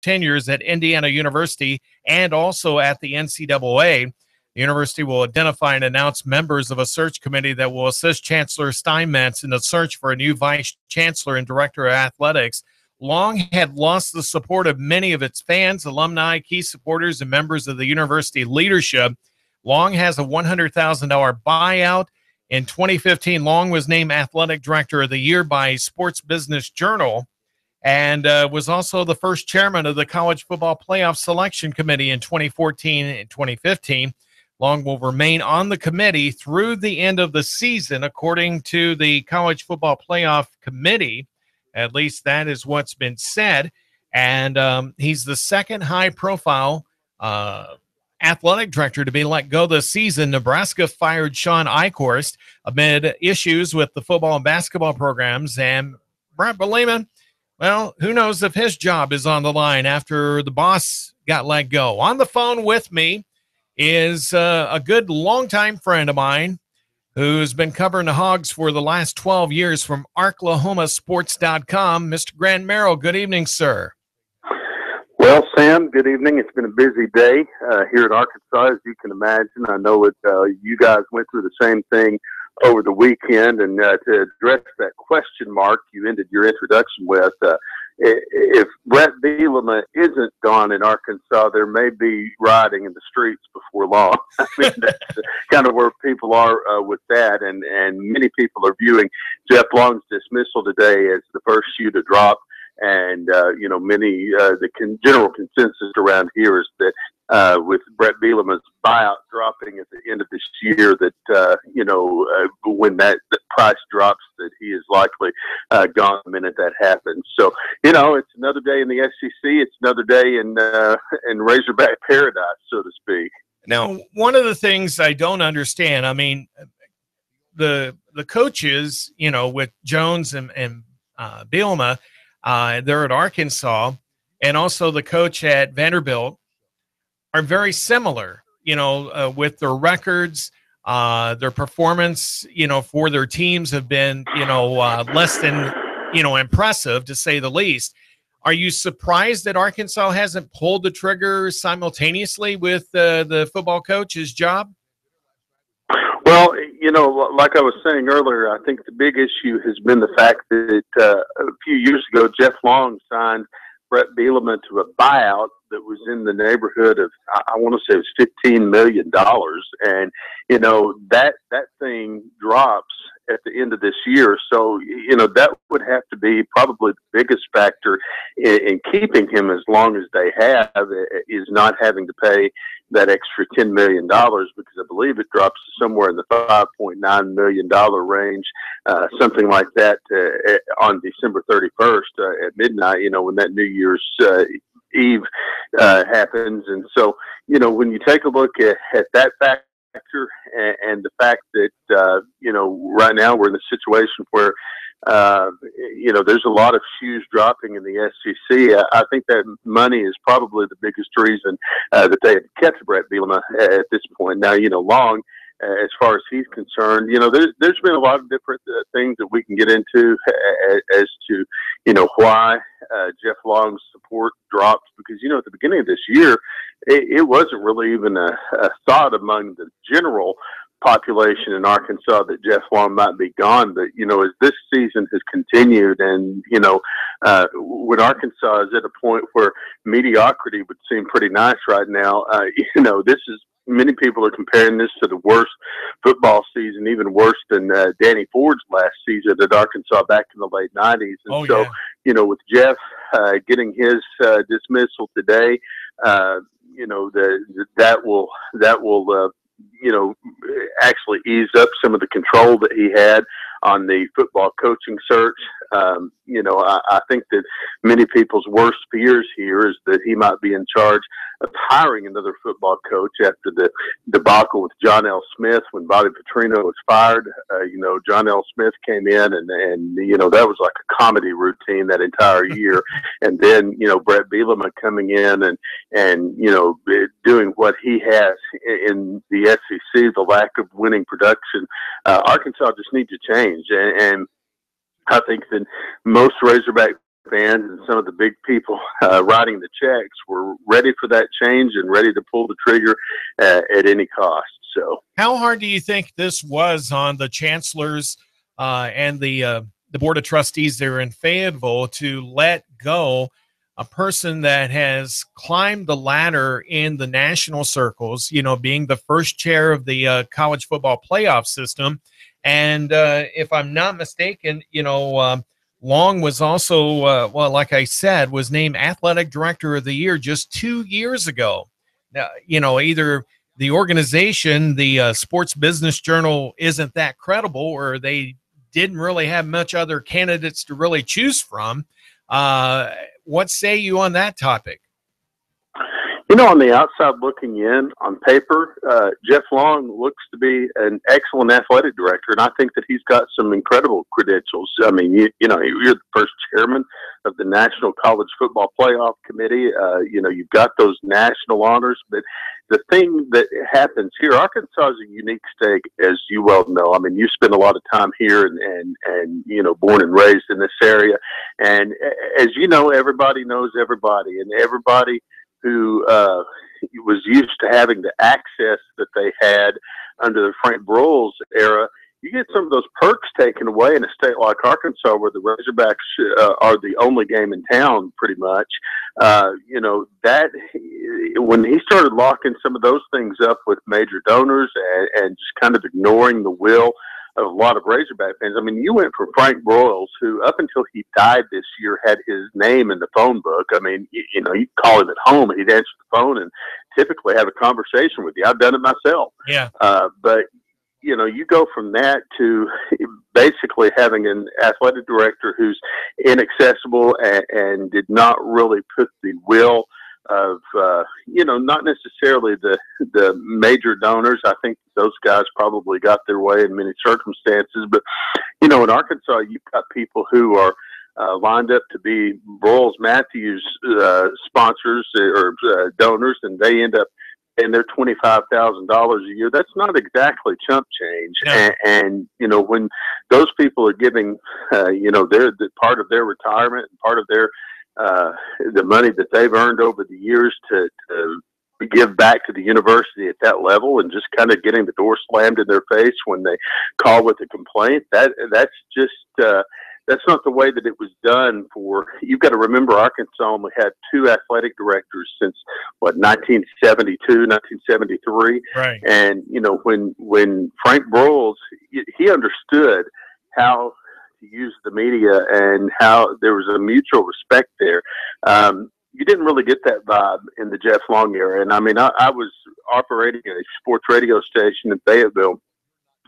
tenures at Indiana University and also at the NCAA. The university will identify and announce members of a search committee that will assist Chancellor Steinmetz in the search for a new vice chancellor and director of athletics. Long had lost the support of many of its fans, alumni, key supporters, and members of the university leadership. Long has a $100,000 buyout. In 2015, Long was named Athletic Director of the Year by Sports Business Journal and was also the first chairman of the College Football Playoff Selection Committee in 2014 and 2015. Long will remain on the committee through the end of the season, according to the College Football Playoff Committee. At least that is what's been said. And he's the second high-profile athletic director to be let go this season. Nebraska fired Sean Eichhorst amid issues with the football and basketball programs. And Brett Bielema, well, who knows if his job is on the line after the boss got let go. On the phone with me is a good longtime friend of mine who's been covering the Hogs for the last 12 years from ArklahomaSports.com. Mr. Grant Merrill, good evening, sir. Well, Sam, good evening. It's been a busy day here in Arkansas, as you can imagine. I know you guys went through the same thing over the weekend, and to address that question mark you ended your introduction with, if Brett Bielema isn't gone in Arkansas, there may be rioting in the streets before long. I mean, that's kind of where people are with that, and many people are viewing Jeff Long's dismissal today as the first shoe to drop. And, the general consensus around here is that with Brett Bielema's buyout dropping at the end of this year, that, when that price drops, that he is likely gone the minute that happens. So, it's another day in the SEC. It's another day in Razorback paradise, so to speak. Now, one of the things I don't understand, I mean, the coaches, with Jones and Bielema, they're at Arkansas, and also the coach at Vanderbilt are very similar, with their records, their performance, for their teams have been, less than, impressive, to say the least. Are you surprised that Arkansas hasn't pulled the trigger simultaneously with the football coach's job? Well, like I was saying earlier, I think the big issue has been the fact that a few years ago, Jeff Long signed Brett Bielema to a buyout that was in the neighborhood of, I want to say it was $15 million. And, that thing drops at the end of this year. So, that would have to be probably the biggest factor in keeping him as long as they have, is not having to pay that extra $10 million, because I believe it drops somewhere in the $5.9 million range, something like that, on December 31st at midnight, when that New Year's Eve happens. And so, when you take a look at that factor and the fact that, right now we're in a situation where, there's a lot of shoes dropping in the SEC. I think that money is probably the biggest reason that they kept Brett Bielema at this point. Now, Long, as far as he's concerned, there's been a lot of different things that we can get into as to, why Jeff Long's support dropped. Because, at the beginning of this year, it wasn't really even a thought among the general population in Arkansas that Jeff Long might be gone. But, as this season has continued, and, when Arkansas is at a point where mediocrity would seem pretty nice right now, this is, many people are comparing this to the worst football season, even worse than Danny Ford's last season at Arkansas back in the late 90s. And with Jeff getting his dismissal today, that will actually ease up some of the control that he had on the football coaching search. I think that many people's worst fears here is that he might be in charge of hiring another football coach after the debacle with John L. Smith when Bobby Petrino was fired. John L. Smith came in and that was like a comedy routine that entire year. And then, Brett Bielema coming in and doing what he has in the SEC, the lack of winning production. Arkansas just needs to change. And I think that most Razorback fans and some of the big people writing the checks were ready for that change and ready to pull the trigger at any cost. So, how hard do you think this was on the chancellors and the board of trustees there in Fayetteville to let go a person that has climbed the ladder in the national circles, you know, being the first chair of the college football playoff system? And if I'm not mistaken, you know, Long was also, well, like I said, was named Athletic Director of the Year just 2 years ago. Now, you know, either the organization, the Sports Business Journal, isn't that credible, or they didn't really have much other candidates to really choose from. What say you on that topic? You know, on the outside looking in, on paper, Jeff Long looks to be an excellent athletic director, and I think that he's got some incredible credentials. I mean, you know, you're the first chairman of the National College Football Playoff Committee. You know, you've got those national honors, but the thing that happens here, Arkansas is a unique state, as you well know. I mean, you spend a lot of time here and you know, born and raised in this area. And as you know, everybody knows everybody, and everybody who was used to having the access that they had under the Frank Broyles era, you get some of those perks taken away in a state like Arkansas, where the Razorbacks are the only game in town, pretty much. You know, that when he started locking some of those things up with major donors and just kind of ignoring the will of a lot of Razorback fans. I mean, you went from Frank Broyles, who up until he died this year had his name in the phone book. I mean, you know, you'd call him at home and he'd answer the phone and typically have a conversation with you. I've done it myself. Yeah. But, you know, you go from that to basically having an athletic director who's inaccessible and did not really put the will of, you know, not necessarily the major donors. I think those guys probably got their way in many circumstances. But, you know, in Arkansas, you've got people who are lined up to be Broyles Matthews sponsors or donors, and they end up in their $25,000 a year. That's not exactly chump change. No. And, you know, when those people are giving, you know, the part of their retirement and part of their the money that they've earned over the years to give back to the university at that level, and just kind of getting the door slammed in their face when they call with a complaint, that's just that's not the way that it was done. You've got to remember, Arkansas only had 2 athletic directors since 1972, 1973. Right. And, you know, when Frank Broyles, he understood how to use the media and how there was a mutual respect there. You didn't really get that vibe in the Jeff Long era. And I mean, I was operating a sports radio station in Fayetteville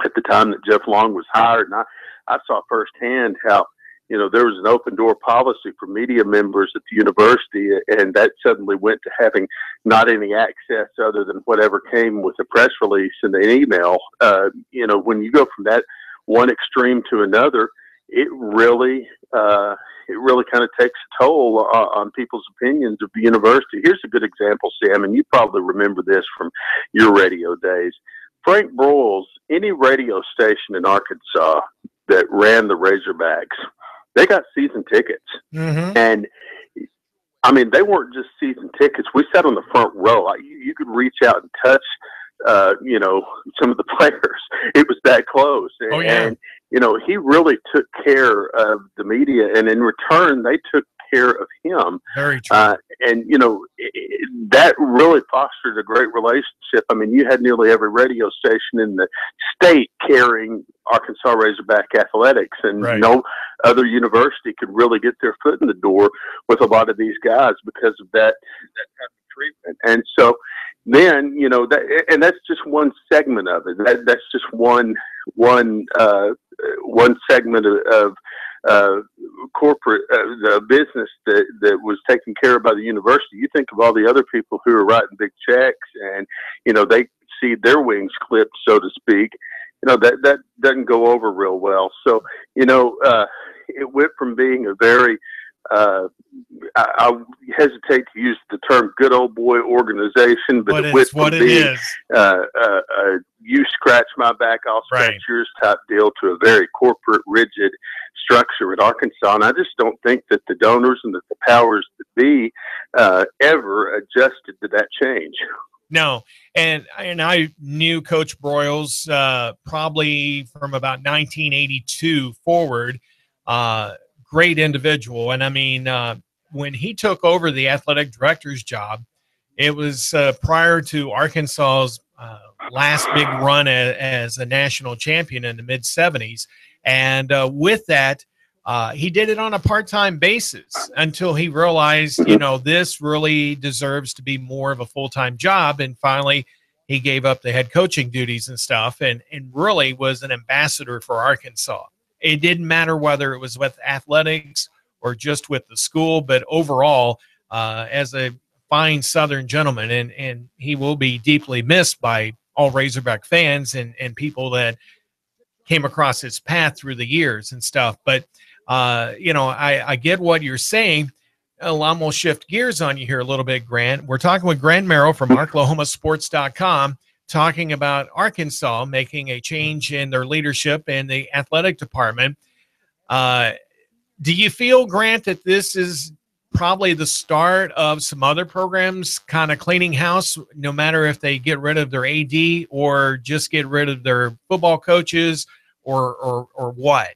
at the time that Jeff Long was hired, and I saw firsthand how, you know, there was an open door policy for media members at the university, and that suddenly went to having not any access other than whatever came with a press release and an email. You know, when you go from that one extreme to another, it really kind of takes a toll on people's opinions of the university. Here's a good example, Sam, and you probably remember this from your radio days. Frank Broyles, any radio station in Arkansas that ran the Razorbacks, they got season tickets. Mm-hmm. And I mean, they weren't just season tickets. We sat on the front row. You could reach out and touch, you know, some of the players. It was that close. Oh, yeah. And, you know, he really took care of the media, and in return, they took care of him. Very true. And, you know, that really fostered a great relationship. I mean, you had nearly every radio station in the state carrying Arkansas Razorback athletics, and right. no other university could really get their foot in the door with a lot of these guys because of that type of treatment. And so then, you know, and that's just one segment of it. That's just one segment of corporate the business that was taken care of by the university. You think of all the other people who are writing big checks, and, you know, they see their wings clipped, so to speak. You know, that doesn't go over real well. So, you know, it went from being a very I hesitate to use the term good old boy organization, but it went from being you scratch my back, I'll scratch right. yours type deal to a very corporate, rigid structure at Arkansas, and I just don't think that the donors and the powers that be ever adjusted to that change. No, and I knew Coach Broyles probably from about 1982 forward. Great individual, and I mean, when he took over the athletic director's job, it was prior to Arkansas's last big run as a national champion in the mid-'70s, and with that, he did it on a part-time basis until he realized, this really deserves to be more of a full-time job. And finally, he gave up the head coaching duties and stuff and really was an ambassador for Arkansas. It didn't matter whether it was with athletics or just with the school, but overall, as a fine Southern gentleman, and he will be deeply missed by all Razorback fans and people that came across his path through the years and stuff. But I get what you're saying. I'm going to shift gears on you here a little bit, Grant. We're talking with Grant Merrill from OklahomaSports.com, talking about Arkansas making a change in their leadership in the athletic department. Do you feel, Grant, that this is probably the start of some other programs kind of cleaning house, no matter if they get rid of their AD or just get rid of their football coaches or what?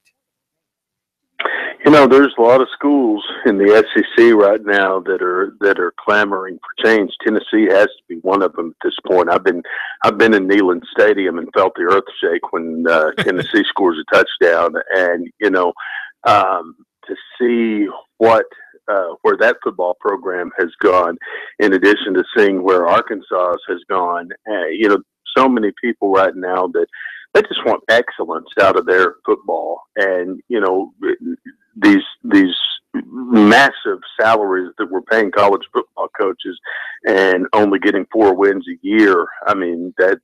There's a lot of schools in the SEC right now that are clamoring for change. Tennessee has to be one of them at this point. I've been in Neyland Stadium and felt the earth shake when Tennessee scores a touchdown, and to see where that football program has gone, in addition to seeing where Arkansas has gone. So many people right now that they just want excellence out of their football, and these massive salaries that we're paying college football coaches and only getting 4 wins a year. I mean, I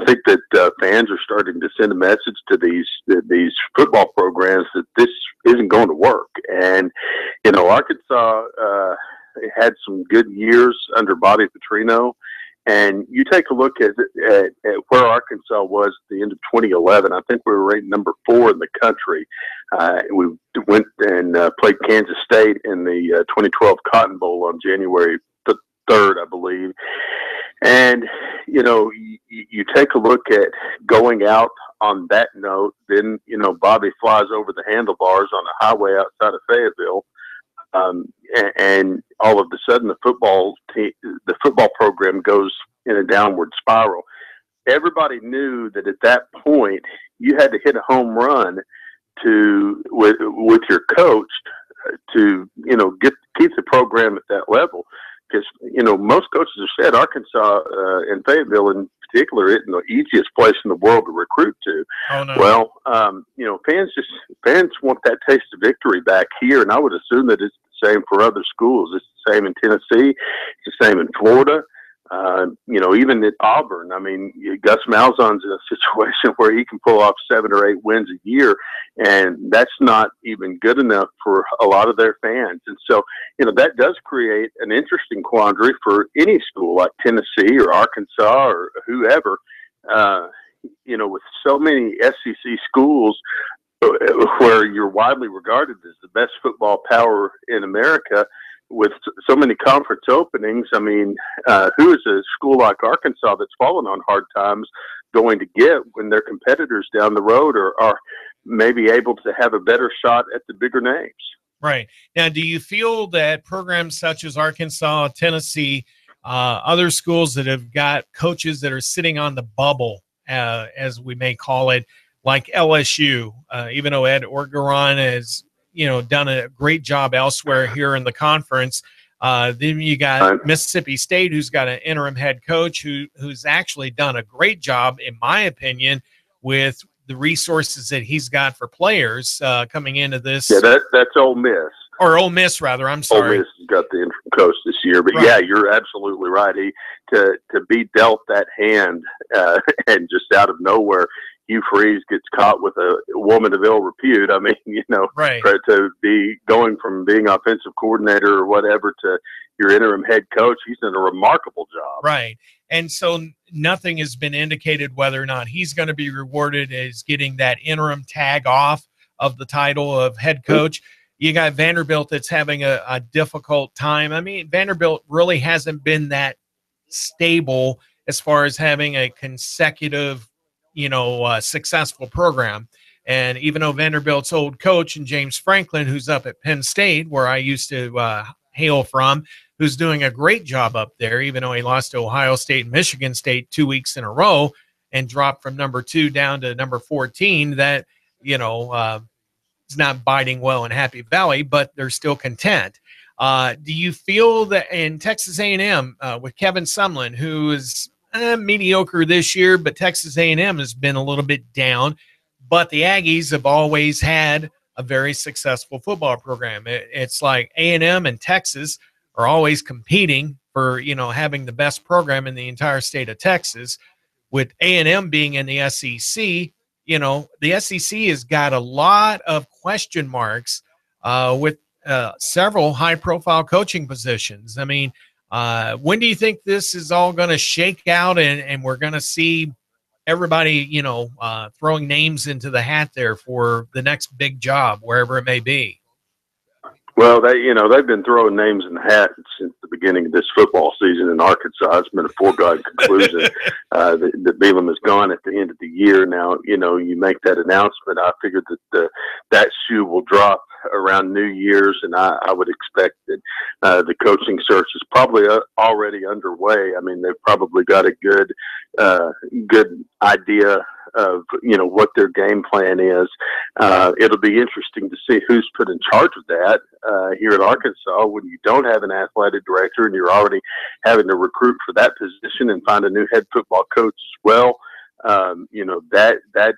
think that fans are starting to send a message to these football programs that this isn't going to work. And Arkansas had some good years under Bobby Petrino. And you take a look at where Arkansas was at the end of 2011. I think we were ranked number 4 in the country. We went and played Kansas State in the 2012 Cotton Bowl on January 3rd, I believe. And, you take a look at going out on that note, then, Bobby flies over the handlebars on a highway outside of Fayetteville. And all of a sudden the football program goes in a downward spiral. Everybody knew that at that point you had to hit a home run with your coach to keep the program at that level, because most coaches have said Arkansas and Fayetteville in particular isn't the easiest place in the world to recruit to. Oh, no. Well, fans want that taste of victory back here, and I would assume that it's the same for other schools. It's the same in Tennessee. It's the same in Florida. Even at Auburn, I mean, Gus Malzahn's in a situation where he can pull off 7 or 8 wins a year, and that's not even good enough for a lot of their fans. And so, that does create an interesting quandary for any school like Tennessee or Arkansas or whoever, with so many SEC schools where you're widely regarded as the best football power in America, with so many conference openings. I mean, who is a school like Arkansas that's fallen on hard times going to get when their competitors down the road are maybe able to have a better shot at the bigger names? Right. Now, do you feel that programs such as Arkansas, Tennessee, other schools that have got coaches that are sitting on the bubble, as we may call it, like LSU, even though Ed Orgeron has done a great job elsewhere here in the conference. Then you got Mississippi State, who's got an interim head coach who's actually done a great job, in my opinion, with the resources that he's got for players coming into this. Yeah, that's Ole Miss. Or Ole Miss, rather. I'm sorry. Ole Miss has got the interim coach this year. But, right. Yeah, you're absolutely right. To be dealt that hand and just out of nowhere, Hugh Freeze gets caught with a woman of ill repute. I mean, right. To be going from being offensive coordinator or whatever to your interim head coach, he's done a remarkable job. Right. And so nothing has been indicated whether or not he's going to be rewarded as getting that interim tag off of the title of head coach. You got Vanderbilt that's having a difficult time. I mean, Vanderbilt really hasn't been that stable as far as having a consecutive, successful program. And even though Vanderbilt's old coach and James Franklin, who's up at Penn State, where I used to hail from, who's doing a great job up there, even though he lost to Ohio State and Michigan State 2 weeks in a row and dropped from number 2 down to number 14, that, it's not biting well in Happy Valley, but they're still content. Do you feel that in Texas A&M with Kevin Sumlin, who is mediocre this year, but Texas A&M has been a little bit down, but the Aggies have always had a very successful football program. It's like A&M and Texas are always competing for, having the best program in the entire state of Texas. With A&M being in the SEC, the SEC has got a lot of question marks with several high-profile coaching positions. I mean, when do you think this is all going to shake out and we're going to see everybody, throwing names into the hat there for the next big job, wherever it may be? Well, they've been throwing names in the hat since the beginning of this football season in Arkansas. It's been a foregone conclusion that Bielema is gone at the end of the year. Now, you make that announcement. I figured that that shoe will drop around New Year's, and I would expect that the coaching search is probably already underway. I mean, they've probably got a good idea of what their game plan is. It'll be interesting to see who's put in charge of that here at Arkansas when you don't have an athletic director and you're already having to recruit for that position and find a new head football coach as well. That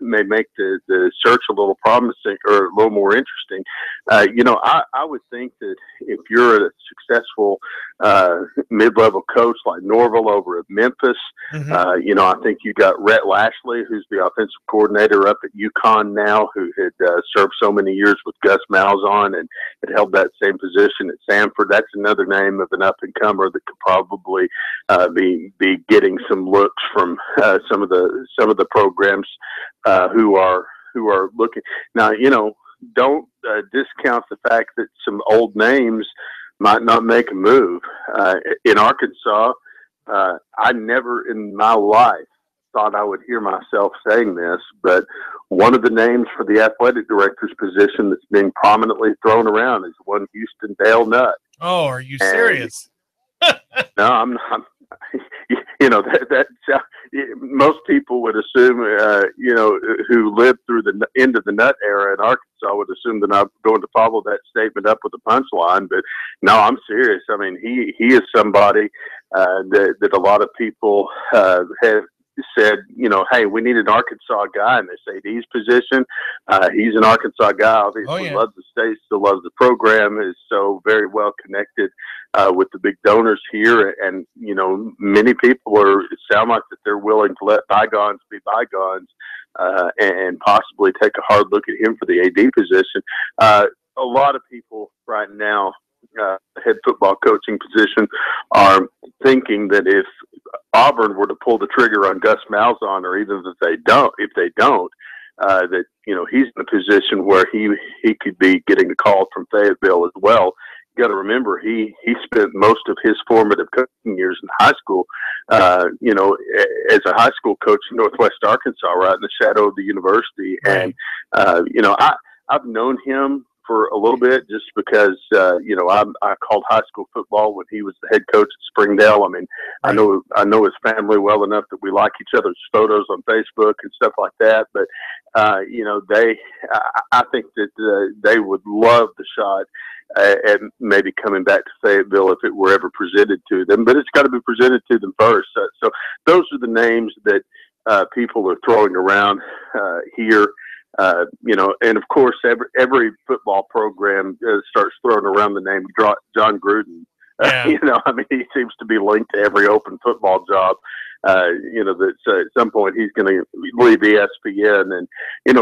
may make the search a little promising or a little more interesting. I would think that if you're a successful mid-level coach like Norville over at Memphis, I think you got Rhett Lashley, who's the offensive coordinator up at UConn now, who had served so many years with Gus Malzahn and had held that same position at Samford. That's another name of an up-and-comer that could probably be getting some looks from some of the programs who are looking now. Don't discount the fact that some old names might not make a move in Arkansas. I never in my life thought I would hear myself saying this, but one of the names for the athletic director's position that's being prominently thrown around is one Houston Dale Nutt. Oh, are you serious? No, I'm not. Most people would assume, who lived through the end of the Nutt era in Arkansas would assume that I'm going to follow that statement up with a punchline. But no, I'm serious. I mean, he is somebody that a lot of people have said, hey, we need an Arkansas guy in this AD's position. He's an Arkansas guy. Obviously, loves the state, still loves the program, is so very well connected with the big donors here. And, many people sound like that they're willing to let bygones be bygones and possibly take a hard look at him for the AD position. A lot of people right now, head football coaching position, are thinking that if Auburn were to pull the trigger on Gus Malzahn, or even if they don't, that he's in a position where he could be getting a call from Fayetteville as well. You got to remember, he spent most of his formative coaching years in high school, as a high school coach in Northwest Arkansas, right in the shadow of the university. And I've known him for a little bit just because I called high school football when he was the head coach at Springdale. I mean, I know his family well enough that we like each other's photos on Facebook and stuff like that. But I think that they would love the shot at maybe coming back to Fayetteville if it were ever presented to them. But it's got to be presented to them first. So those are the names that people are throwing around here. And of course, every football program starts throwing around the name John Gruden. Yeah. He seems to be linked to every open football job. That at some point he's going to leave ESPN, and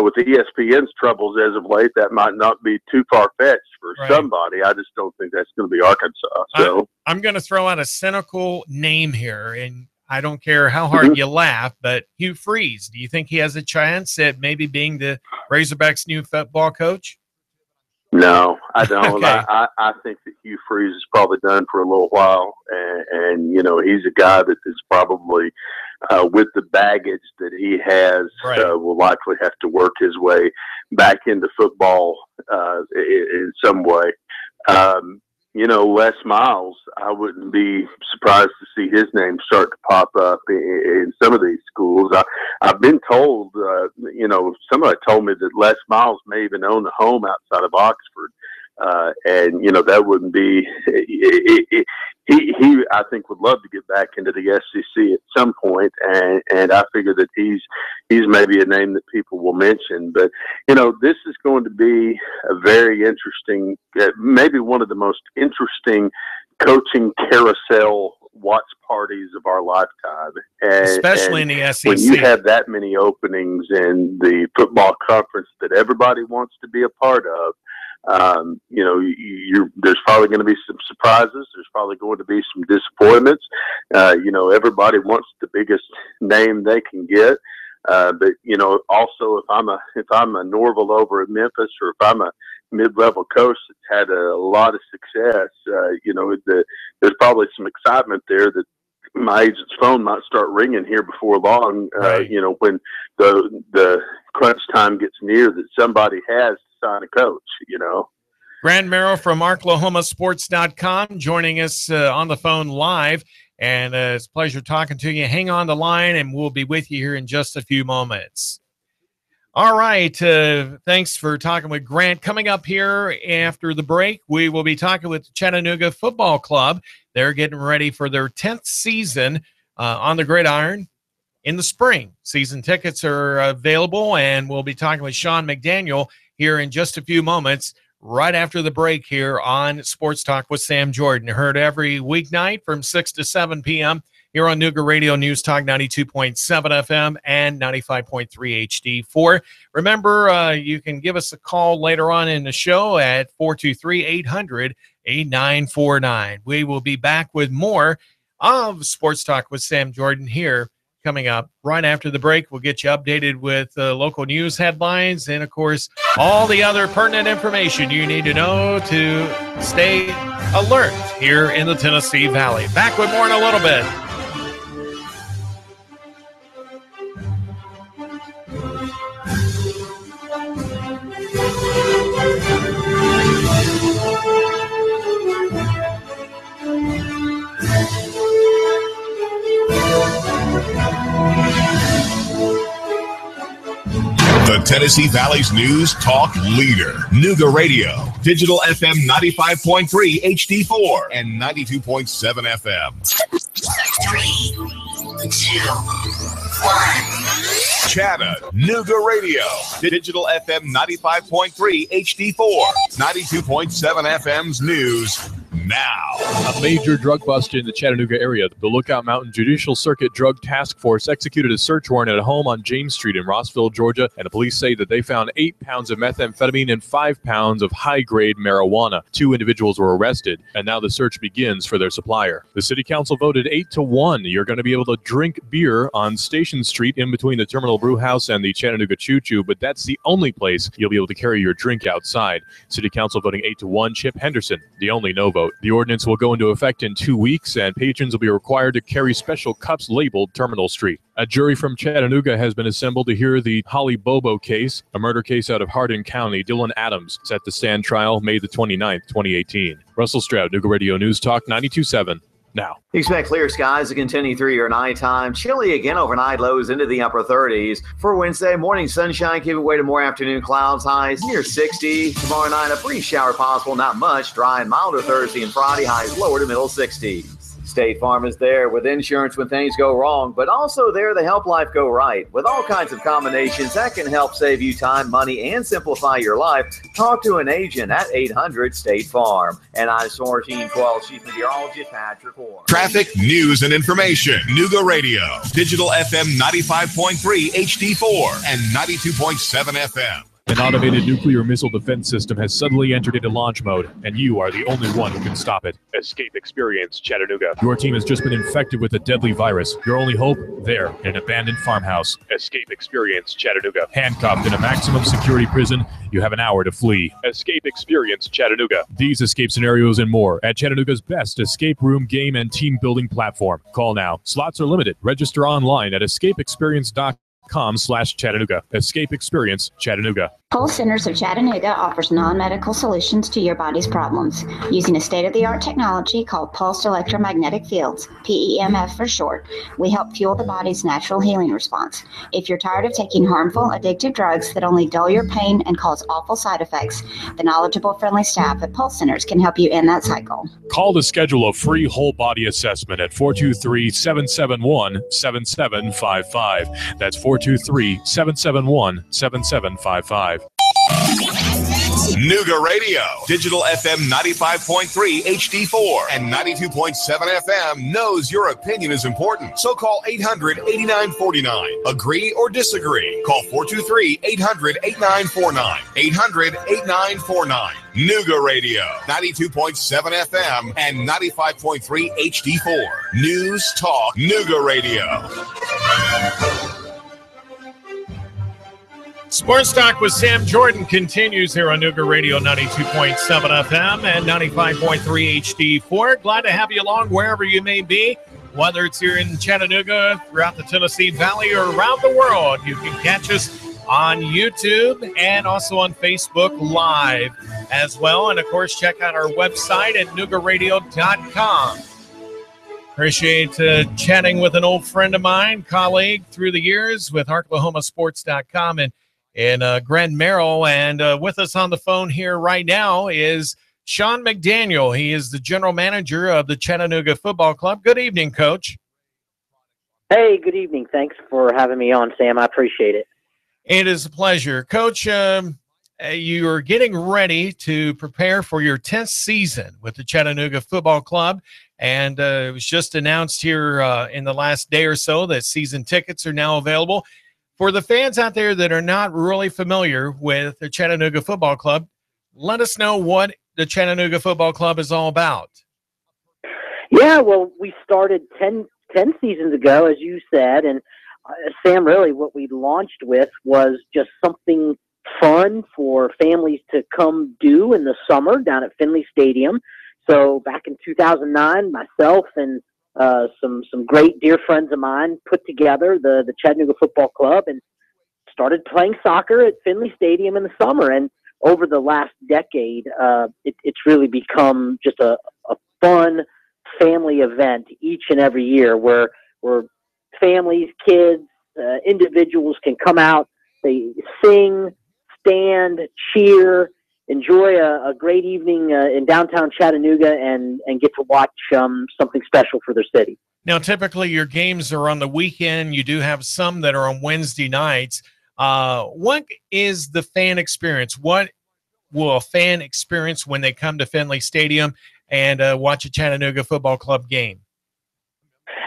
with the ESPN's troubles as of late, that might not be too far fetched for somebody. I just don't think that's going to be Arkansas. So I'm going to throw out a cynical name here, and I don't care how hard you laugh, but Hugh Freeze, do you think he has a chance at maybe being the Razorbacks' new football coach? No, I don't. Okay. I think that Hugh Freeze is probably done for a little while, and he's a guy that is probably with the baggage that he has, Right. will likely have to work his way back into football in some way. Les Miles, I wouldn't be surprised to see his name start to pop up in some of these schools. I've been told, somebody told me that Les Miles may even own a home outside of Oxford. That wouldn't be, he, I think, would love to get back into the SEC at some point, and I figure that he's maybe a name that people will mention. But, this is going to be a very interesting, maybe one of the most interesting coaching carousel watch parties of our lifetime. Especially in the SEC. When you have that many openings in the football conference that everybody wants to be a part of, there's probably going to be some surprises. There's probably going to be some disappointments. Everybody wants the biggest name they can get. But also if I'm a Norville over at Memphis, or if I'm a mid-level coach that's had a lot of success, there's probably some excitement there that my agent's phone might start ringing here before long. Right. When the crunch time gets near, that somebody has to sign a coach. Grant Merrill from OklahomaSports.com joining us on the phone live, and it's a pleasure talking to you. Hang on the line, and we'll be with you here in just a few moments. All right, thanks for talking with Grant. Coming up here after the break, we will be talking with the Chattanooga Football Club. They're getting ready for their 10th season on the gridiron in the spring. Season tickets are available, and we'll be talking with Sean McDaniel here in just a few moments, right after the break here on Sports Talk with Sam Jordan. Heard every weeknight from 6 to 7 p.m. here on Nooga Radio News Talk 92.7 FM and 95.3 HD4. Remember, you can give us a call later on in the show at 423-800-8949. We will be back with more of Sports Talk with Sam Jordan here coming up right after the break. We'll get you updated with local news headlines and, of course, all the other pertinent information you need to know to stay alert here in the Tennessee Valley. Back with more in a little bit. The Tennessee Valley's news talk leader, Nooga Radio, digital FM 95.3 HD4 and 92.7 FM. 3, 2, 1. Chattanooga Radio, digital FM 95.3 HD4, 92.7 FM's news now. A major drug bust in the Chattanooga area. The Lookout Mountain Judicial Circuit Drug Task Force executed a search warrant at a home on James Street in Rossville, Georgia, and the police say that they found 8 pounds of methamphetamine and 5 pounds of high-grade marijuana. 2 individuals were arrested, and now the search begins for their supplier. The city council voted 8-1. You're going to be able to drink beer on Station Street in between the Terminal Brew House and the Chattanooga Choo Choo, but that's the only place you'll be able to carry your drink outside. City council voting 8-1. Chip Henderson, the only no vote. The ordinance will go into effect in 2 weeks, and patrons will be required to carry special cups labeled Terminal Street. A jury from Chattanooga has been assembled to hear the Holly Bobo case, a murder case out of Hardin County. Dylan Adams set to stand trial May the 29th, 2018. Russell Stroud, Nooga Radio News Talk 92.7. Now. Expect clear skies to continue through your nighttime. Chilly again overnight, lows into the upper 30s. For Wednesday, morning sunshine giving way to more afternoon clouds, highs near 60. Tomorrow night, a brief shower possible, not much. Dry and milder Thursday and Friday, highs lower to middle 60s. State Farm is there with insurance when things go wrong, but also there to help life go right. With all kinds of combinations that can help save you time, money, and simplify your life, talk to an agent at 800-STATE-FARM. And I, 1412 Chief Meteorologist Patrick Horn. Traffic, news, and information. Nooga Radio, digital FM 95.3 HD4 and 92.7 FM. An automated nuclear missile defense system has suddenly entered into launch mode, and you are the only one who can stop it. Escape Experience Chattanooga. Your team has just been infected with a deadly virus. Your only hope? There, in an abandoned farmhouse. Escape Experience Chattanooga. Handcuffed in a maximum security prison, you have an hour to flee. Escape Experience Chattanooga. These escape scenarios and more at Chattanooga's best escape room game and team building platform. Call now. Slots are limited. Register online at escapeexperience.com/Chattanooga. Escape Experience Chattanooga. Pulse Centers of Chattanooga offers non-medical solutions to your body's problems using a state-of-the-art technology called pulsed electromagnetic fields, PEMF for short. We help fuel the body's natural healing response. If you're tired of taking harmful, addictive drugs that only dull your pain and cause awful side effects, the knowledgeable, friendly staff at Pulse Centers can help you end that cycle. Call to schedule a free whole body assessment at 423-771-7755. That's 423-771-7755. Nooga Radio, digital FM 95.3 HD4 and 92.7 FM knows your opinion is important. So call 800-8949. Agree or disagree? Call 423-800-8949. 800-8949. Nooga Radio, 92.7 FM and 95.3 HD4. News Talk Nooga Radio. Sports Talk with Sam Jordan continues here on Nooga Radio 92.7 FM and 95.3 HD4. Glad to have you along wherever you may be, whether it's here in Chattanooga, throughout the Tennessee Valley, or around the world. You can catch us on YouTube and also on Facebook Live as well. And, of course, check out our website at noogaradio.com. Appreciate chatting with an old friend of mine, colleague through the years with OklahomaSports.com and Grand Merrill. And with us on the phone here right now is Sean McDaniel. He is the general manager of the Chattanooga Football Club. Good evening, Coach. Hey, good evening. Thanks for having me on, Sam. I appreciate it. It is a pleasure. Coach, you are getting ready to prepare for your 10th season with the Chattanooga Football Club. And it was just announced here in the last day or so that season tickets are now available. For the fans out there that are not really familiar with the Chattanooga Football Club, let us know what the Chattanooga Football Club is all about. Yeah, well, we started 10 seasons ago, as you said, and Sam, really what we launched with was just something fun for families to come do in the summer down at Finley Stadium. So back in 2009, myself and some great dear friends of mine put together the Chattanooga Football Club and started playing soccer at Finley Stadium in the summer. And over the last decade, it's really become just a fun family event each and every year where families, kids, individuals can come out, they sing, stand, cheer, enjoy a great evening in downtown Chattanooga and get to watch something special for their city. Now, typically your games are on the weekend. You do have some that are on Wednesday nights. What is the fan experience? What will a fan experience when they come to Finley Stadium and watch a Chattanooga Football Club game?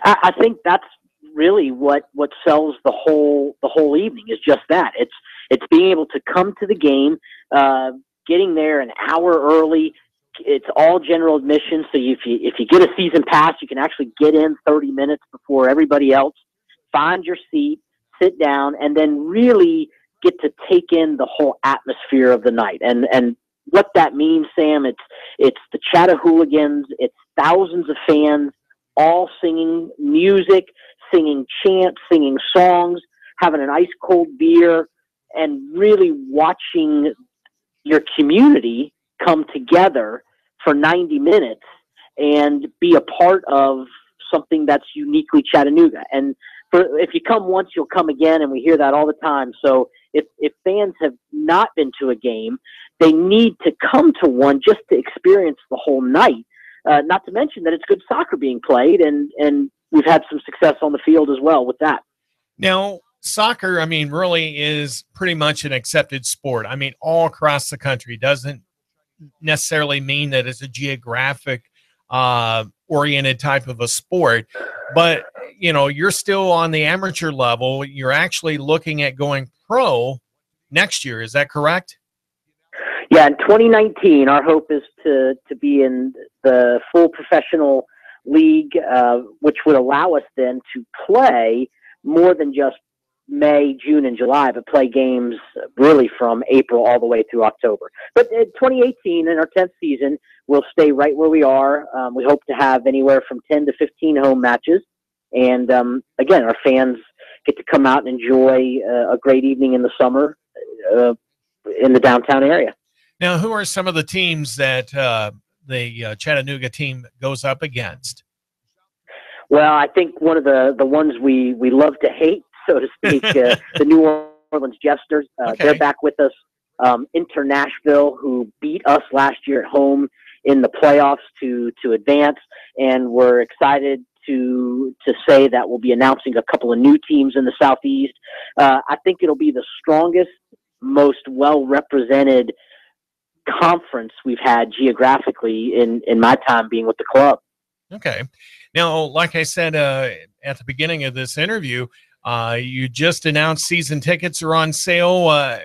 I think that's really what sells the whole evening is just that. It's being able to come to the game, getting there an hour early. It's all general admission, so if you get a season pass, you can actually get in 30 minutes before everybody else, find your seat, sit down, and then really get to take in the whole atmosphere of the night. And what that means, Sam, it's the Chattahooligans, it's thousands of fans all singing music, singing chants, singing songs, having an ice-cold beer, and really watching your community come together for 90 minutes and be a part of something that's uniquely Chattanooga. And if you come once, you'll come again, and we hear that all the time. So if fans have not been to a game, they need to come to one just to experience the whole night. Not to mention that it's good soccer being played, and we've had some success on the field as well with that. Now, soccer, I mean, really is pretty much an accepted sport. I mean, all across the country. Doesn't necessarily mean that it's a geographic oriented type of a sport, but you're still on the amateur level. You're actually looking at going pro next year. Is that correct? Yeah, in 2019, our hope is to be in the full professional league, which would allow us then to play more than just May, June, and July, but play games really from April all the way through October. But in 2018, in our 10th season, we'll stay right where we are. We hope to have anywhere from 10 to 15 home matches. And again, our fans get to come out and enjoy a great evening in the summer in the downtown area. Now, who are some of the teams that the Chattanooga team goes up against? Well, I think one of the ones we love to hate, so to speak, the New Orleans Jesters. Okay. They're back with us. Inter Nashville, who beat us last year at home in the playoffs to advance, and we're excited to say that we'll be announcing a couple of new teams in the Southeast. I think it'll be the strongest, most well-represented conference we've had geographically in my time being with the club. Okay. Now, like I said at the beginning of this interview, you just announced season tickets are on sale.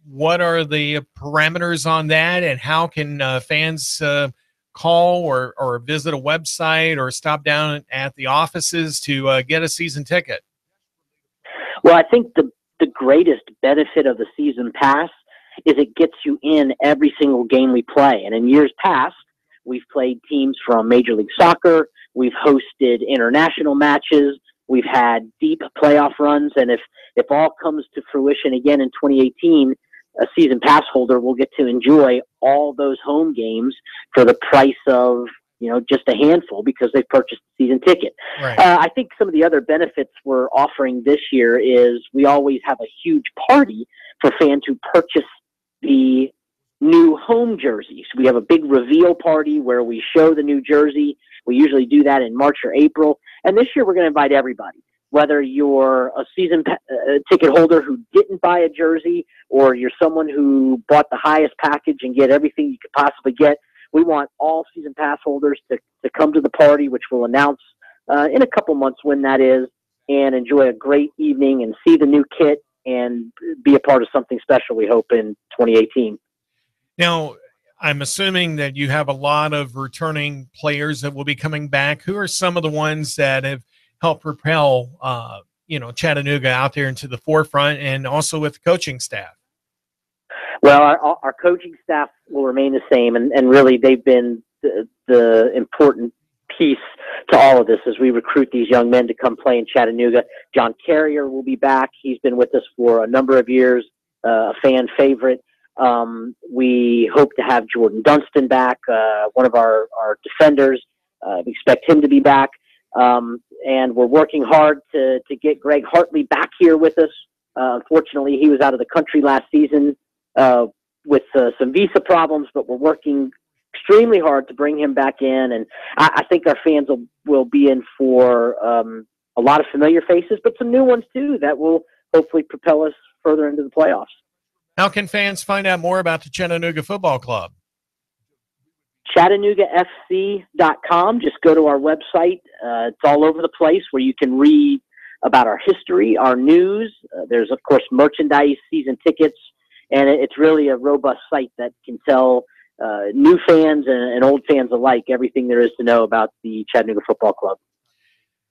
What are the parameters on that, and how can fans call or visit a website or stop down at the offices to get a season ticket? Well, I think the greatest benefit of the season pass is it gets you in every single game we play. And in years past, we've played teams from Major League Soccer. We've hosted international matches. We've had deep playoff runs. And if all comes to fruition again in 2018, a season pass holder will get to enjoy all those home games for the price of, just a handful because they've purchased a season ticket. Right. I think some of the other benefits we're offering this year is we always have a huge party for fans who purchase the new home jerseys. We have a big reveal party where we show the new jersey. We usually do that in March or April. And this year we're going to invite everybody, whether you're a season ticket holder who didn't buy a jersey or you're someone who bought the highest package and get everything you could possibly get. We want all season pass holders to come to the party, which we'll announce in a couple months when that is, and enjoy a great evening and see the new kit and be a part of something special, we hope, in 2018. Now, I'm assuming that you have a lot of returning players that will be coming back. Who are some of the ones that have helped propel, Chattanooga out there into the forefront, and also with the coaching staff? Well, our coaching staff will remain the same, and really they've been the important piece to all of this as we recruit these young men to come play in Chattanooga. John Carrier will be back. He's been with us for a number of years, a fan favorite. We hope to have Jordan Dunston back, one of our defenders. We expect him to be back. And we're working hard to get Greg Hartley back here with us. Unfortunately, he was out of the country last season with some visa problems, but we're working extremely hard to bring him back in. And I think our fans will be in for a lot of familiar faces, but some new ones too that will hopefully propel us further into the playoffs. How can fans find out more about the Chattanooga Football Club? ChattanoogaFC.com. Just go to our website. It's all over the place where you can read about our history, our news. There's, of course, merchandise, season tickets, and it's really a robust site that can tell new fans and old fans alike everything there is to know about the Chattanooga Football Club.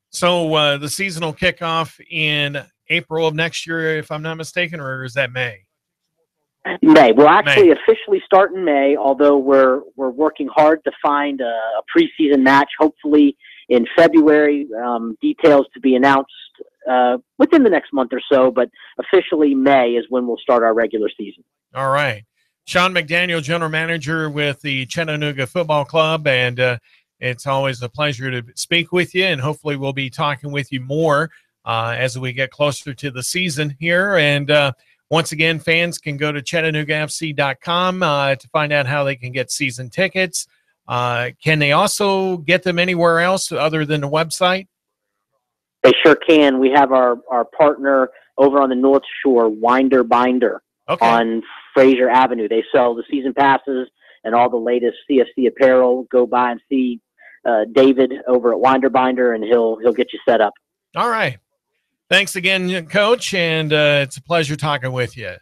So the season will kick off in April of next year, if I'm not mistaken, or is that May? May. We'll actually officially start in May, although we're working hard to find a preseason match, hopefully in February. Details to be announced within the next month or so, but officially May is when we'll start our regular season. All right. Sean McDaniel, General Manager with the Chattanooga Football Club, and it's always a pleasure to speak with you, and hopefully we'll be talking with you more as we get closer to the season here. And once again, fans can go to ChattanoogaFC.com to find out how they can get season tickets. Can they also get them anywhere else other than the website? They sure can. We have our partner over on the North Shore, Winder Binder, on Fraser Avenue. They sell the season passes and all the latest CFC apparel. Go by and see David over at Winder Binder, and he'll get you set up. All right. Thanks again, Coach, and it's a pleasure talking with you.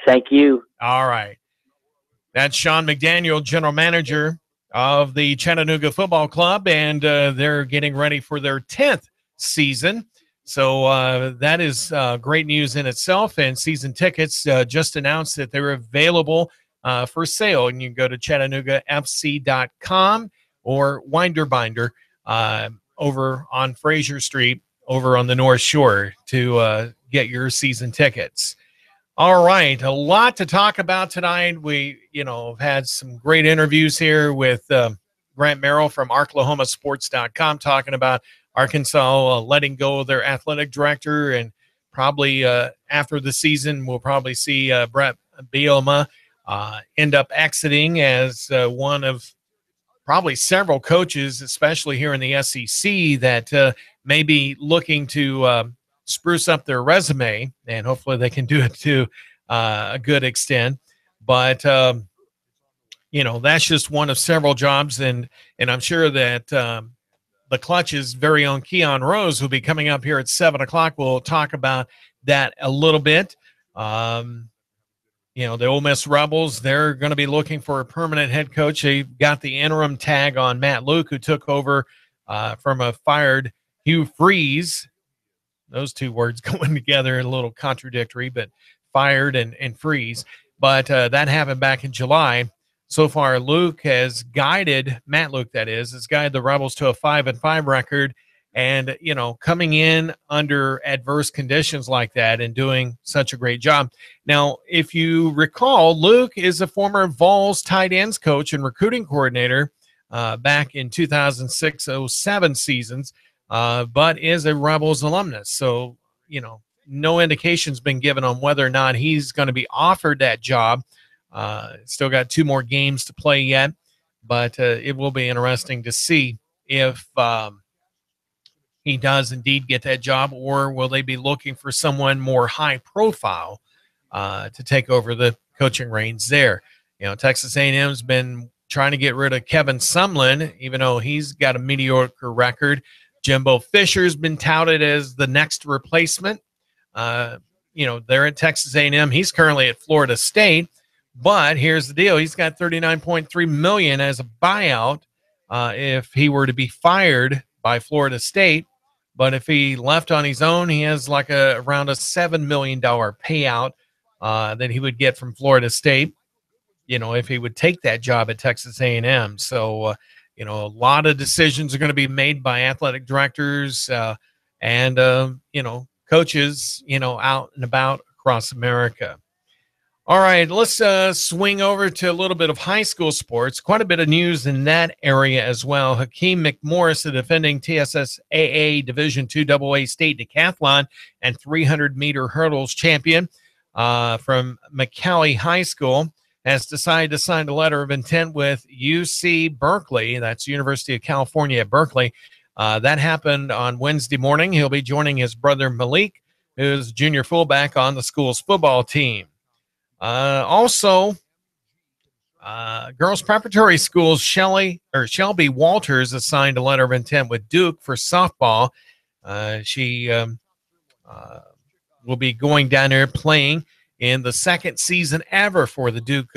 Thank you. All right. That's Sean McDaniel, general manager of the Chattanooga Football Club, and they're getting ready for their 10th season. So that is great news in itself. And season tickets just announced that they're available for sale. And you can go to ChattanoogaFC.com or Winderbinder over on Fraser Street over on the North Shore to get your season tickets. All right, a lot to talk about tonight. We, have had some great interviews here with Grant Merrill from ArklahomaSports.com talking about Arkansas letting go of their athletic director, and probably after the season, we'll probably see Brett Bielema end up exiting as one of probably several coaches, especially here in the SEC, that may be looking to spruce up their resume, and hopefully they can do it to a good extent. But that's just one of several jobs, and I'm sure that the Clutch's very own Keon Rose, who'll be coming up here at 7:00, we'll talk about that a little bit. The Ole Miss Rebels, they're going to be looking for a permanent head coach. They got the interim tag on Matt Luke, who took over from a fired Hugh Freeze. Those two words going together a little contradictory, but fired and freeze. But that happened back in July. So far, Luke has guided, Matt Luke that is, has guided the Rebels to a 5-5 record. And, coming in under adverse conditions like that and doing such a great job. Now, if you recall, Luke is a former Vols tight ends coach and recruiting coordinator back in 2006-07 seasons. But is a Rebels alumnus. So, no indication's been given on whether or not he's going to be offered that job. Still got 2 more games to play yet, but it will be interesting to see if he does indeed get that job, or will they be looking for someone more high profile to take over the coaching reins there. Texas A&M's been trying to get rid of Kevin Sumlin, even though he's got a mediocre record. Jimbo Fisher's been touted as the next replacement. They're at Texas A&M. He's currently at Florida State, but here's the deal. He's got $39.3 million as a buyout if he were to be fired by Florida State. But if he left on his own, he has like around a $7 million payout that he would get from Florida State, if he would take that job at Texas A&M. So, a lot of decisions are going to be made by athletic directors and coaches, out and about across America. All right, let's swing over to a little bit of high school sports. Quite a bit of news in that area as well. Hakeem McMorris, the defending TSSAA Division II AA State Decathlon and 300-meter hurdles champion from McCallie High School, has decided to sign a letter of intent with UC Berkeley. That's University of California at Berkeley. That happened on Wednesday morning. He'll be joining his brother Malik, who's junior fullback on the school's football team. Also, girls preparatory schools Shelby Walters has signed a letter of intent with Duke for softball. She will be going down there playing in the second season ever for the Duke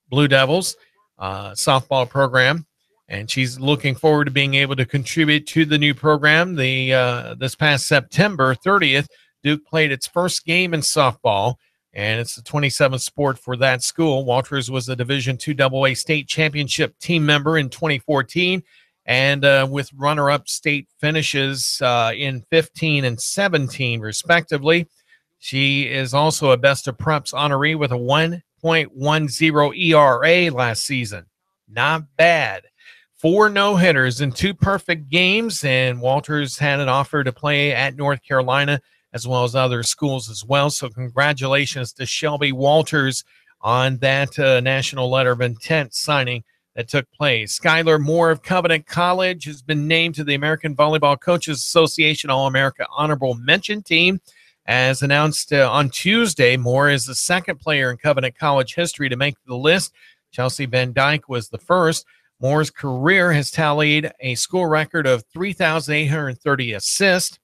Blue Devils softball program, and she's looking forward to being able to contribute to the new program. This past September 30th, Duke played its first game in softball, and it's the 27th sport for that school. Walters was a Division II AA state championship team member in 2014, and with runner-up state finishes in 15 and 17, respectively. She is also a Best of Preps honoree with a 1.10 ERA last season. Not bad. 4 no-hitters and 2 perfect games, and Walters had an offer to play at North Carolina as well as other schools as well. So congratulations to Shelby Walters on that national letter of intent signing that took place. Skylar Moore of Covenant College has been named to the American Volleyball Coaches Association All-America Honorable Mention Team. As announced on Tuesday, Moore is the second player in Covenant College history to make the list. Chelsea Van Dyke was the first. Moore's career has tallied a school record of 3,830 assists.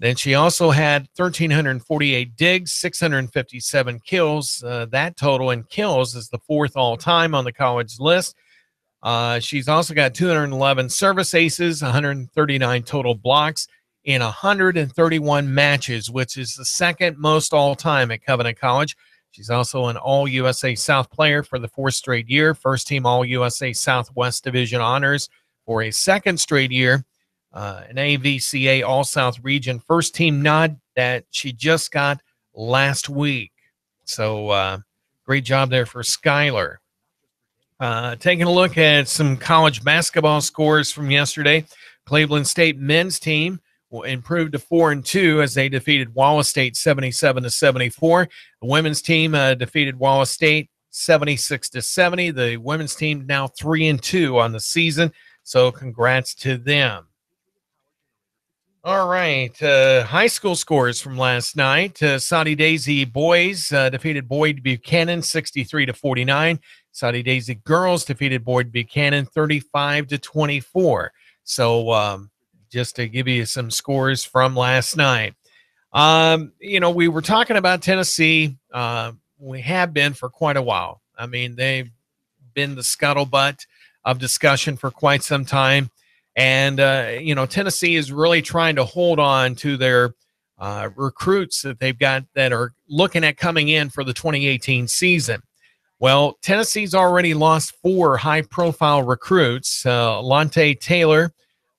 Then she also had 1,348 digs, 657 kills. That total in kills is the 4th all-time on the college list. She's also got 211 service aces, 139 total blocks in 131 matches, which is the 2nd most all-time at Covenant College. She's also an All-USA South player for the 4th straight year, first-team All-USA Southwest Division honors for a 2nd straight year, an AVCA All-South Region first-team nod that she just got last week. So great job there for Skylar. Taking a look at some college basketball scores from yesterday, Cleveland State men's team improved to 4-2 as they defeated Wallace State 77-74. The women's team defeated Wallace State 76-70. The women's team now 3-2 on the season, so congrats to them. All right, high school scores from last night. Saudi Daisy boys defeated Boyd Buchanan 63-49. Saudi Daisy girls defeated Boyd Buchanan 35-24. So just to give you some scores from last night. We were talking about Tennessee. We have been for quite a while. I mean, they've been the scuttlebutt of discussion for quite some time. And, Tennessee is really trying to hold on to their recruits that they've got that are looking at coming in for the 2018 season. Well, Tennessee's already lost 4 high-profile recruits. Lonte Taylor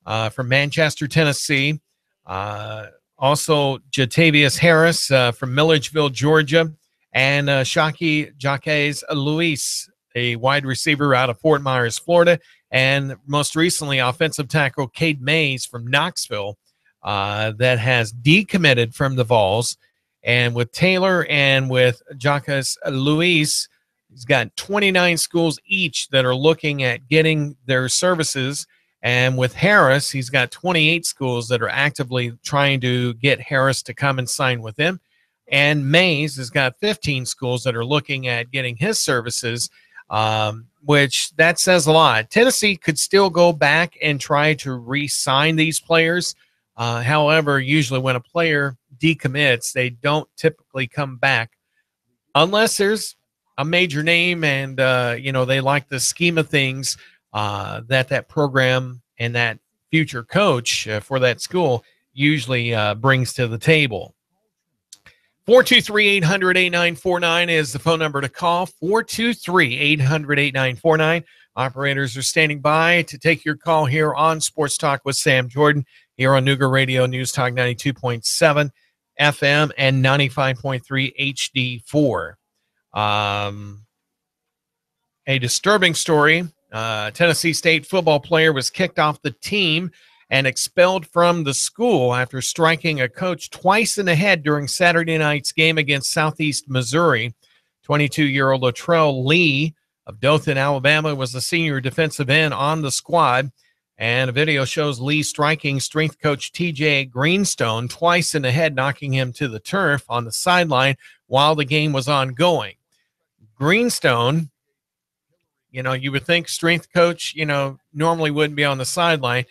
from Manchester, Tennessee. Also, Jatavius Harris from Milledgeville, Georgia. And Shaki Jacques Luis, a wide receiver out of Fort Myers, Florida. And most recently, offensive tackle Cade Mays from Knoxville that has decommitted from the Vols. And with Taylor and with Jacques Luis, he's got 29 schools each that are looking at getting their services. And with Harris, he's got 28 schools that are actively trying to get Harris to come and sign with them. And Mays has got 15 schools that are looking at getting his services, which that says a lot. Tennessee could still go back and try to re-sign these players. However, usually when a player decommits, they don't typically come back unless there's a major name and, they like the scheme of things that program and that future coach for that school usually brings to the table. 423-800-8949 is the phone number to call. 423-800-8949. Operators are standing by to take your call here on Sports Talk with Sam Jordan here on Nooga Radio News Talk 92.7 FM and 95.3 HD4. A disturbing story. Tennessee State football player was kicked off the team and expelled from the school after striking a coach twice in the head during Saturday night's game against Southeast Missouri. 22-year-old Latrell Lee of Dothan, Alabama, was the senior defensive end on the squad. And a video shows Lee striking strength coach TJ Greenstone twice in the head, knocking him to the turf on the sideline while the game was ongoing. Greenstone, you would think strength coach, normally wouldn't be on the sideline.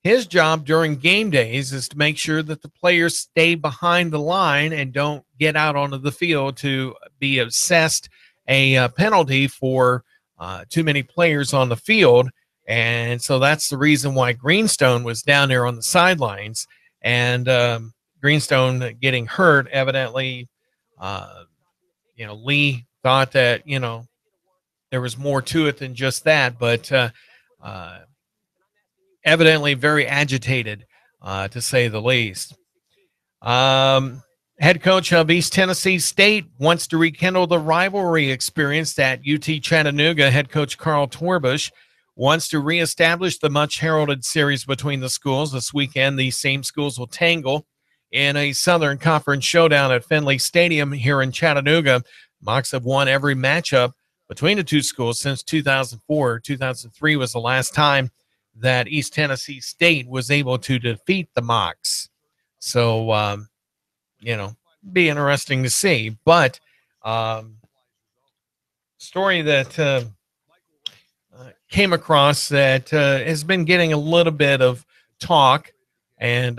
His job during game days is to make sure that the players stay behind the line and don't get out onto the field to be assessed a penalty for too many players on the field. And so that's the reason why Greenstone was down there on the sidelines. And Greenstone getting hurt, evidently, Lee thought that, there was more to it than just that. But evidently very agitated, to say the least. Head coach of East Tennessee State wants to rekindle the rivalry experienced at UT Chattanooga. Head coach Carl Torbush wants to reestablish the much-heralded series between the schools. This weekend, these same schools will tangle in a Southern Conference showdown at Finley Stadium here in Chattanooga. Mocs have won every matchup between the two schools since 2004. 2003 was the last time that East Tennessee State was able to defeat the Mocs. So, be interesting to see. But story that came across that has been getting a little bit of talk. And,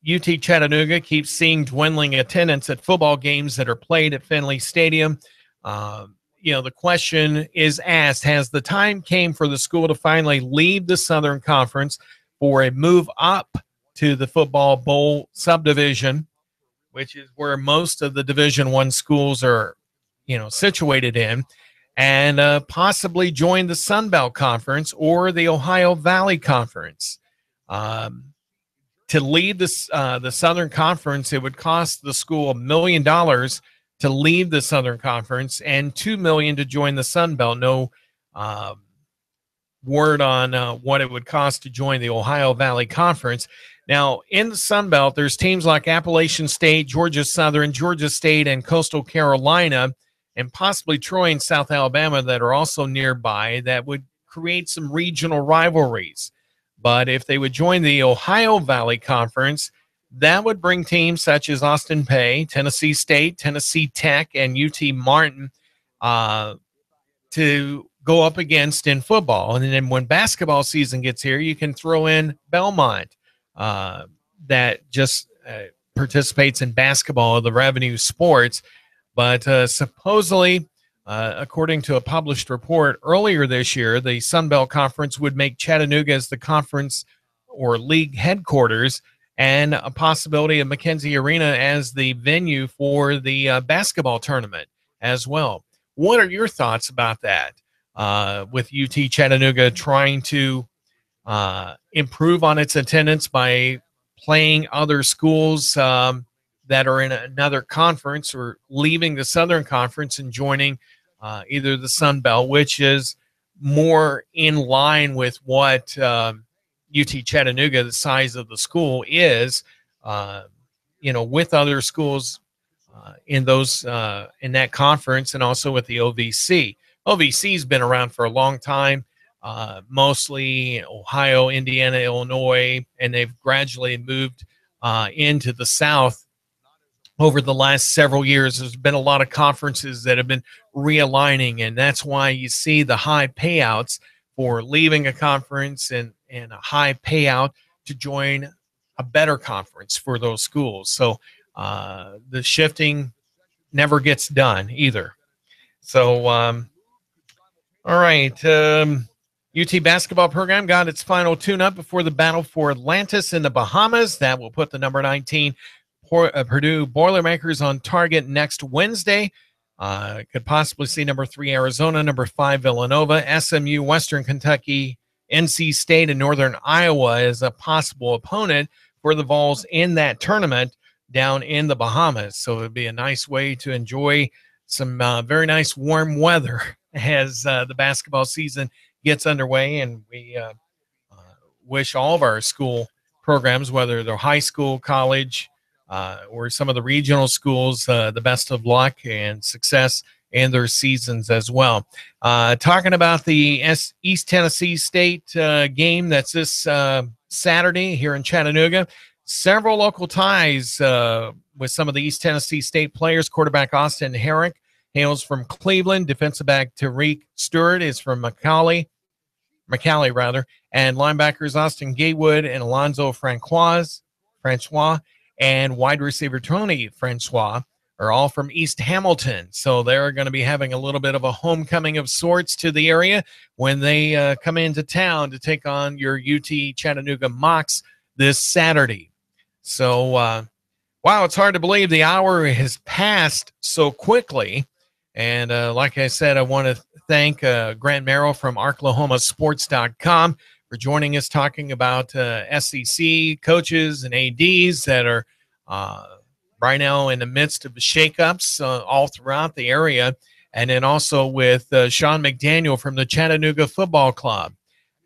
UT Chattanooga keeps seeing dwindling attendance at football games that are played at Finley Stadium. The question is asked, has the time came for the school to finally leave the Southern Conference for a move up to the football bowl subdivision, which is where most of the Division I schools are, situated in, and possibly join the Sun Belt Conference or the Ohio Valley Conference. To leave the Southern Conference, it would cost the school $1 million to leave the Southern Conference and $2 million to join the Sun Belt. No word on what it would cost to join the Ohio Valley Conference. Now, in the Sun Belt, there's teams like Appalachian State, Georgia Southern, Georgia State, and Coastal Carolina, and possibly Troy and South Alabama that are also nearby that would create some regional rivalries. But if they would join the Ohio Valley Conference, that would bring teams such as Austin Peay, Tennessee State, Tennessee Tech, and UT Martin to go up against in football. And then when basketball season gets here, you can throw in Belmont that just participates in basketball, the revenue sports. But supposedly, according to a published report earlier this year, the Sun Belt Conference would make Chattanooga as the conference or league headquarters, and a possibility of McKenzie Arena as the venue for the basketball tournament as well. What are your thoughts about that? With UT Chattanooga trying to improve on its attendance by playing other schools that are in another conference, or leaving the Southern Conference and joining either the Sun Belt, which is more in line with what UT Chattanooga, the size of the school, is, with other schools in that conference, and also with the OVC. OVC's been around for a long time, mostly Ohio, Indiana, Illinois, and they've gradually moved into the South. Over the last several years, there's been a lot of conferences that have been realigning, and that's why you see the high payouts for leaving a conference and a high payout to join a better conference for those schools. So the shifting never gets done either. So, all right. UT basketball program got its final tune-up before the battle for Atlantis in the Bahamas. That will put the number 19 Purdue Boilermakers on target next Wednesday. Could possibly see number 3 Arizona, number 5 Villanova, SMU, Western Kentucky, NC State, and Northern Iowa as a possible opponent for the Vols in that tournament down in the Bahamas. So it would be a nice way to enjoy some very nice warm weather as the basketball season gets underway. And we wish all of our school programs, whether they're high school, college, or some of the regional schools, the best of luck and success in their seasons as well. Talking about the East Tennessee State game that's this Saturday here in Chattanooga, several local ties with some of the East Tennessee State players. Quarterback Austin Herrick hails from Cleveland. Defensive back Tariq Stewart is from McCallie, and linebackers Austin Gatewood and Alonzo Francois, and wide receiver Tony Francois are all from East Hamilton. So they're going to be having a little bit of a homecoming of sorts to the area when they come into town to take on your UT Chattanooga Mocs this Saturday. So, wow, it's hard to believe the hour has passed so quickly. And like I said, I want to thank Grant Merrill from ArklahomaSports.com for joining us, talking about SEC coaches and ADs that are right now in the midst of the shakeups all throughout the area. And then also with Sean McDaniel from the Chattanooga Football Club,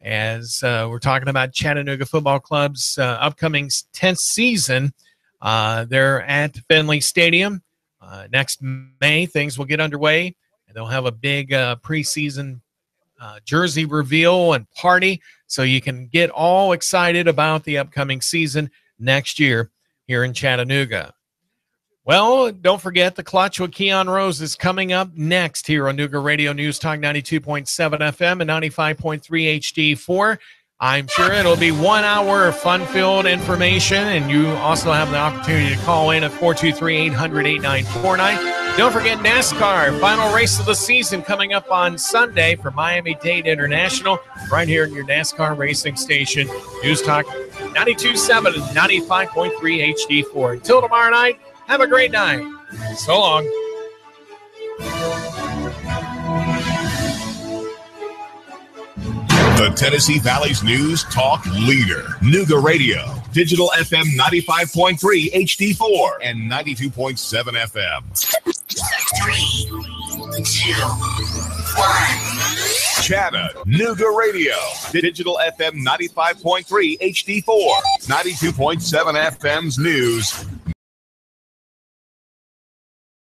as we're talking about Chattanooga Football Club's upcoming 10th season. They're at Finley Stadium. Next May, things will get underway, and they'll have a big preseason jersey reveal and party, so you can get all excited about the upcoming season next year here in Chattanooga. Well, don't forget the Clutch with Keon Rose is coming up next here on Nooga Radio News Talk 92.7 FM and 95.3 HD4. I'm sure it'll be 1 hour of fun-filled information, and you also have the opportunity to call in at 423-800-8949. Don't forget NASCAR, final race of the season coming up on Sunday for Miami-Dade International, right here in your NASCAR racing station. News Talk 92.7 and 95.3 HD4. Until tomorrow night, have a great night. So long. The Tennessee Valley's news talk leader, Nooga Radio, Digital FM 95.3 HD4 and 92.7 FM. 3, 2, 1. Chattanooga Radio, Digital FM 95.3 HD4, 92.7 FM's news